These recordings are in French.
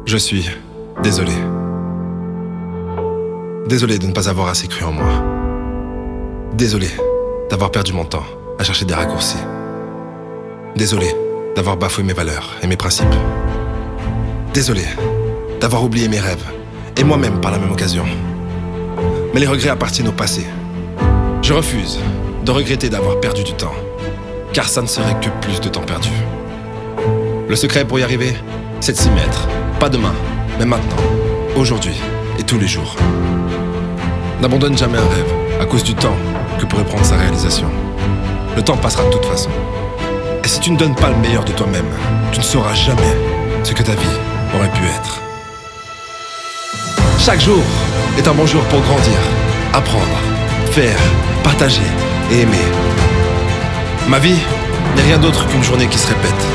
Je suis désolé. Désolé de ne pas avoir assez cru en moi. Désolé d'avoir perdu mon temps à chercher des raccourcis. Désolé d'avoir bafoué mes valeurs et mes principes. Désolé d'avoir oublié mes rêves et moi-même par la même occasion. Mais les regrets appartiennent au passé. Je refuse de regretter d'avoir perdu du temps, car ça ne serait que plus de temps perdu. Le secret pour y arriver, c'est de s'y mettre. Pas demain, mais maintenant, aujourd'hui et tous les jours. N'abandonne jamais un rêve à cause du temps que pourrait prendre sa réalisation. Le temps passera de toute façon. Et si tu ne donnes pas le meilleur de toi-même, tu ne sauras jamais ce que ta vie aurait pu être. Chaque jour est un bon jour pour grandir, apprendre, faire, partager et aimer. Ma vie n'est rien d'autre qu'une journée qui se répète.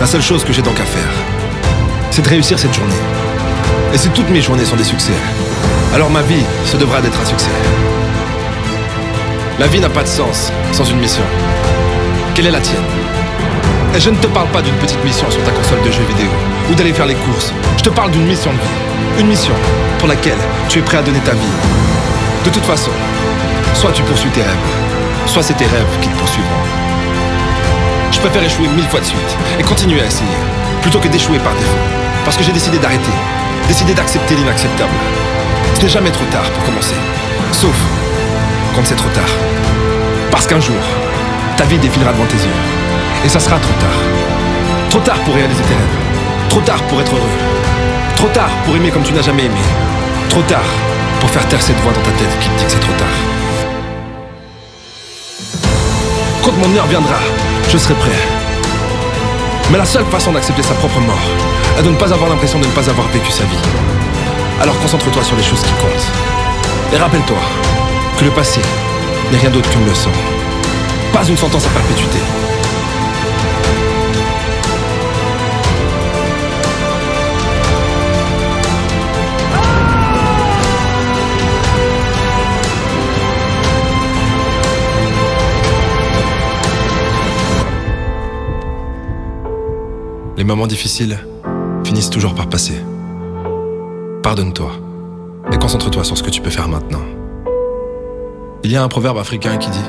La seule chose que j'ai donc à faire, c'est de réussir cette journée. Et si toutes mes journées sont des succès, alors ma vie se devra d'être un succès. La vie n'a pas de sens sans une mission. Quelle est la tienne? Et je ne te parle pas d'une petite mission sur ta console de jeux vidéo ou d'aller faire les courses. Je te parle d'une mission de vie. Une mission pour laquelle tu es prêt à donner ta vie. De toute façon, soit tu poursuis tes rêves, soit c'est tes rêves qui te poursuivront. Je préfère échouer 1000 fois de suite et continuer à essayer, plutôt que d'échouer par défaut. Parce que j'ai décidé d'arrêter, décidé d'accepter l'inacceptable. Ce n'est jamais trop tard pour commencer, sauf quand c'est trop tard. Parce qu'un jour, ta vie défilera devant tes yeux, et ça sera trop tard. Trop tard pour réaliser tes rêves, trop tard pour être heureux, trop tard pour aimer comme tu n'as jamais aimé, trop tard pour faire taire cette voix dans ta tête qui te dit que c'est trop tard. Quand mon heure viendra, je serai prêt. Mais la seule façon d'accepter sa propre mort est de ne pas avoir l'impression de ne pas avoir vécu sa vie. Alors concentre-toi sur les choses qui comptent. Et rappelle-toi que le passé n'est rien d'autre qu'une leçon, pas une sentence à perpétuité. Les moments difficiles finissent toujours par passer. Pardonne-toi et concentre-toi sur ce que tu peux faire maintenant. Il y a un proverbe africain qui dit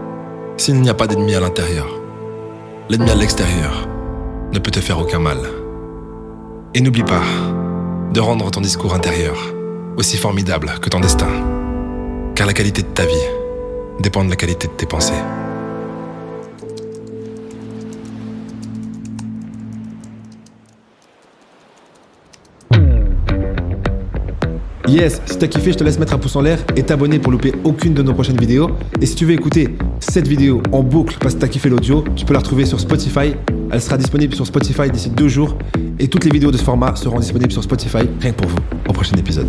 « S'il n'y a pas d'ennemi à l'intérieur, l'ennemi à l'extérieur ne peut te faire aucun mal. » Et n'oublie pas de rendre ton discours intérieur aussi formidable que ton destin, car la qualité de ta vie dépend de la qualité de tes pensées. Yes, si t'as kiffé, je te laisse mettre un pouce en l'air et t'abonner pour louper aucune de nos prochaines vidéos. Et si tu veux écouter cette vidéo en boucle parce que t'as kiffé l'audio, tu peux la retrouver sur Spotify. Elle sera disponible sur Spotify d'ici 2 jours. Et toutes les vidéos de ce format seront disponibles sur Spotify, rien que pour vous, au prochain épisode.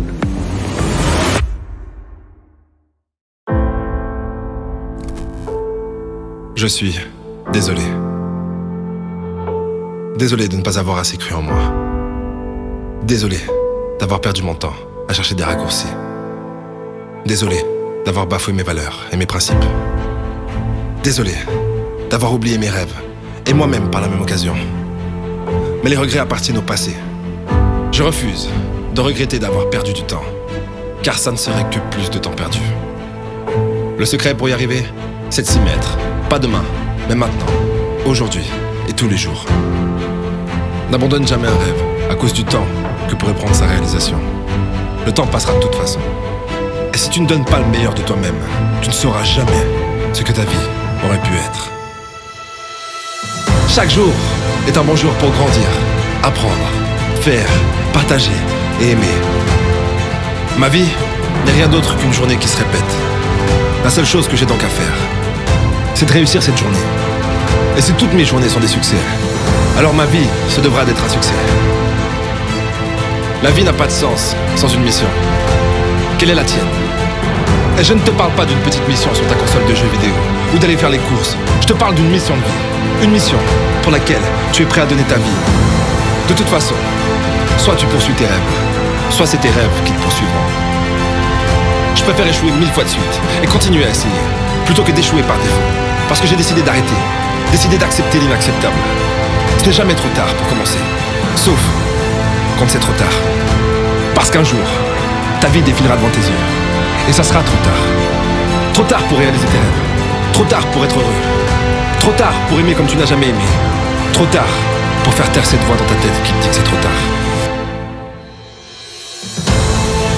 Je suis désolé. Désolé de ne pas avoir assez cru en moi. Désolé d'avoir perdu mon temps à chercher des raccourcis. Désolé d'avoir bafoué mes valeurs et mes principes. Désolé d'avoir oublié mes rêves et moi-même par la même occasion. Mais les regrets appartiennent au passé. Je refuse de regretter d'avoir perdu du temps, car ça ne serait que plus de temps perdu. Le secret pour y arriver, c'est de s'y mettre. Pas demain, mais maintenant, aujourd'hui et tous les jours. N'abandonne jamais un rêve à cause du temps que pourrait prendre sa réalisation. Le temps passera de toute façon. Et si tu ne donnes pas le meilleur de toi-même, tu ne sauras jamais ce que ta vie aurait pu être. Chaque jour est un bon jour pour grandir, apprendre, faire, partager et aimer. Ma vie n'est rien d'autre qu'une journée qui se répète. La seule chose que j'ai donc à faire, c'est de réussir cette journée. Et si toutes mes journées sont des succès, alors ma vie se devra d'être un succès. La vie n'a pas de sens sans une mission. Quelle est la tienne? Et je ne te parle pas d'une petite mission sur ta console de jeux vidéo ou d'aller faire les courses. Je te parle d'une mission de vie. Une mission pour laquelle tu es prêt à donner ta vie. De toute façon, soit tu poursuis tes rêves, soit c'est tes rêves qui te poursuivront. Je préfère échouer 1000 fois de suite et continuer à essayer, plutôt que d'échouer par défaut. Parce que j'ai décidé d'arrêter, décidé d'accepter l'inacceptable. Ce n'est jamais trop tard pour commencer, sauf quand c'est trop tard. Parce qu'un jour, ta vie défilera devant tes yeux. Et ça sera trop tard. Trop tard pour réaliser tes rêves. Trop tard pour être heureux. Trop tard pour aimer comme tu n'as jamais aimé. Trop tard pour faire taire cette voix dans ta tête qui te dit que c'est trop tard.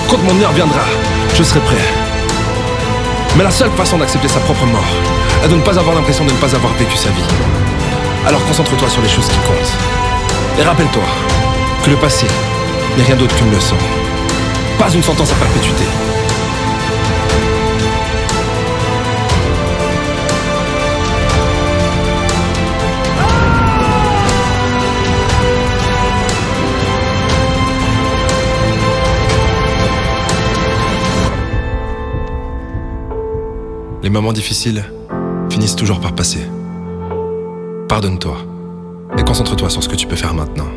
Quand mon heure viendra, je serai prêt. Mais la seule façon d'accepter sa propre mort est de ne pas avoir l'impression de ne pas avoir vécu sa vie. Alors concentre-toi sur les choses qui comptent. Et rappelle-toi que le passé n'est rien d'autre qu'une leçon. Pas une sentence à perpétuité. Les moments difficiles finissent toujours par passer. Pardonne-toi et concentre-toi sur ce que tu peux faire maintenant.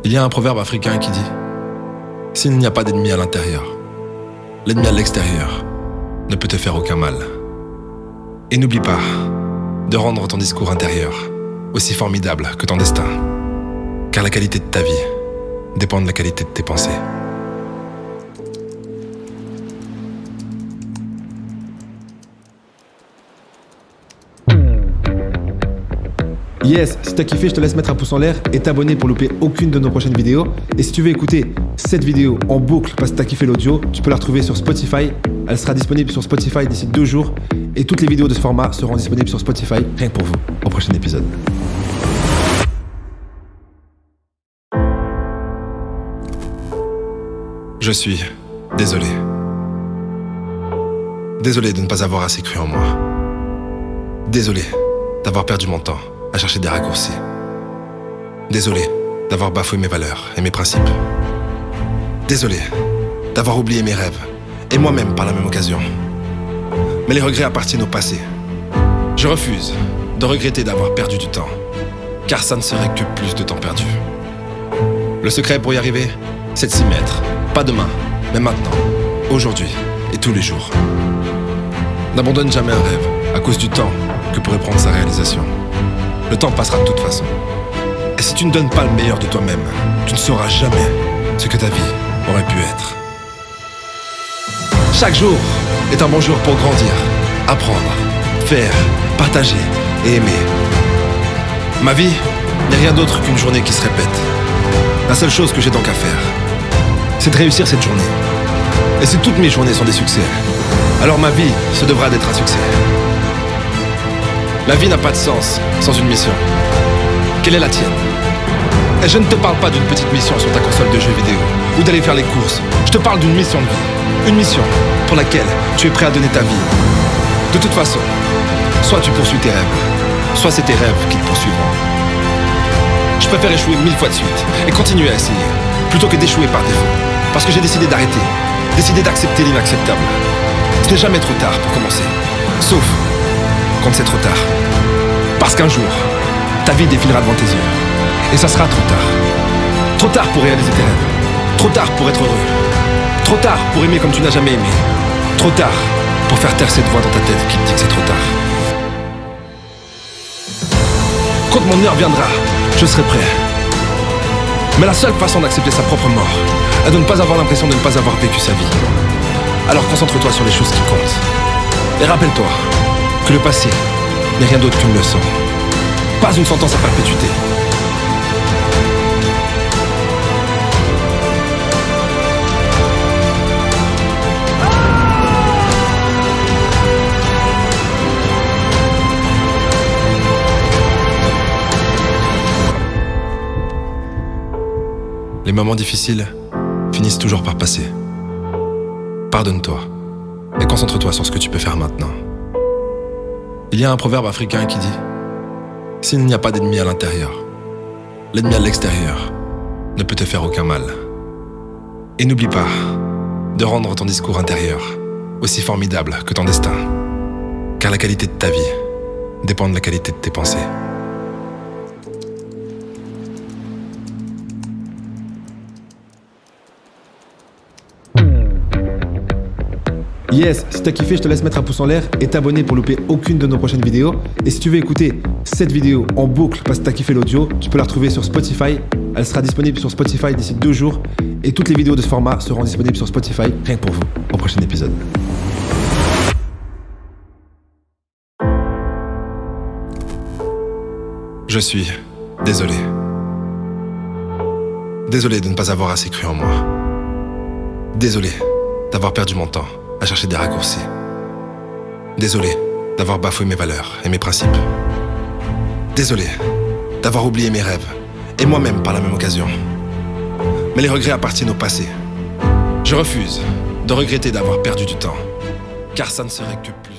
Il y a un proverbe africain qui dit « S'il n'y a pas d'ennemi à l'intérieur, l'ennemi à l'extérieur ne peut te faire aucun mal. » Et n'oublie pas de rendre ton discours intérieur aussi formidable que ton destin, car la qualité de ta vie dépend de la qualité de tes pensées. Yes, si t'as kiffé, je te laisse mettre un pouce en l'air et t'abonner pour louper aucune de nos prochaines vidéos. Et si tu veux écouter cette vidéo en boucle parce que t'as kiffé l'audio, tu peux la retrouver sur Spotify. Elle sera disponible sur Spotify d'ici 2 jours. Et toutes les vidéos de ce format seront disponibles sur Spotify, rien que pour vous, au prochain épisode. Je suis désolé. Désolé de ne pas avoir assez cru en moi. Désolé d'avoir perdu mon temps à chercher des raccourcis. Désolé d'avoir bafoué mes valeurs et mes principes. Désolé d'avoir oublié mes rêves et moi-même par la même occasion. Mais les regrets appartiennent au passé. Je refuse de regretter d'avoir perdu du temps, car ça ne serait que plus de temps perdu. Le secret pour y arriver, c'est de s'y mettre. Pas demain, mais maintenant, aujourd'hui et tous les jours. N'abandonne jamais un rêve à cause du temps que pourrait prendre sa réalisation. Le temps passera de toute façon. Et si tu ne donnes pas le meilleur de toi-même, tu ne sauras jamais ce que ta vie aurait pu être. Chaque jour est un bon jour pour grandir, apprendre, faire, partager et aimer. Ma vie n'est rien d'autre qu'une journée qui se répète. La seule chose que j'ai donc à faire, c'est de réussir cette journée. Et si toutes mes journées sont des succès, alors ma vie se devra d'être un succès. La vie n'a pas de sens sans une mission. Quelle est la tienne? Et je ne te parle pas d'une petite mission sur ta console de jeux vidéo ou d'aller faire les courses. Je te parle d'une mission de vie. Une mission pour laquelle tu es prêt à donner ta vie. De toute façon, soit tu poursuis tes rêves, soit c'est tes rêves qui te poursuivront. Je préfère échouer 1000 fois de suite et continuer à essayer, plutôt que d'échouer par défaut. Parce que j'ai décidé d'arrêter, décidé d'accepter l'inacceptable. Ce n'est jamais trop tard pour commencer, sauf quand c'est trop tard. Parce qu'un jour, ta vie défilera devant tes yeux. Et ça sera trop tard. Trop tard pour réaliser tes rêves. Trop tard pour être heureux. Trop tard pour aimer comme tu n'as jamais aimé. Trop tard pour faire taire cette voix dans ta tête qui te dit que c'est trop tard. Quand mon heure viendra, je serai prêt. Mais la seule façon d'accepter sa propre mort est de ne pas avoir l'impression de ne pas avoir vécu sa vie. Alors concentre-toi sur les choses qui comptent. Et rappelle-toi que le passé n'est rien d'autre qu'une leçon. Pas une sentence à perpétuité. Les moments difficiles finissent toujours par passer. Pardonne-toi et concentre-toi sur ce que tu peux faire maintenant. Il y a un proverbe africain qui dit « S'il n'y a pas d'ennemi à l'intérieur, l'ennemi à l'extérieur ne peut te faire aucun mal. » Et n'oublie pas de rendre ton discours intérieur aussi formidable que ton destin, car la qualité de ta vie dépend de la qualité de tes pensées. Yes, si t'as kiffé, je te laisse mettre un pouce en l'air et t'abonner pour louper aucune de nos prochaines vidéos. Et si tu veux écouter cette vidéo en boucle parce que t'as kiffé l'audio, tu peux la retrouver sur Spotify. elle sera disponible sur Spotify d'ici 2 jours. Et toutes les vidéos de ce format seront disponibles sur Spotify, rien que pour vous, au prochain épisode. Je suis désolé. Désolé de ne pas avoir assez cru en moi. Désolé d'avoir perdu mon temps à chercher des raccourcis. Désolé d'avoir bafoué mes valeurs et mes principes. Désolé d'avoir oublié mes rêves et moi-même par la même occasion. Mais les regrets appartiennent au passé. Je refuse de regretter d'avoir perdu du temps, car ça ne serait que plus.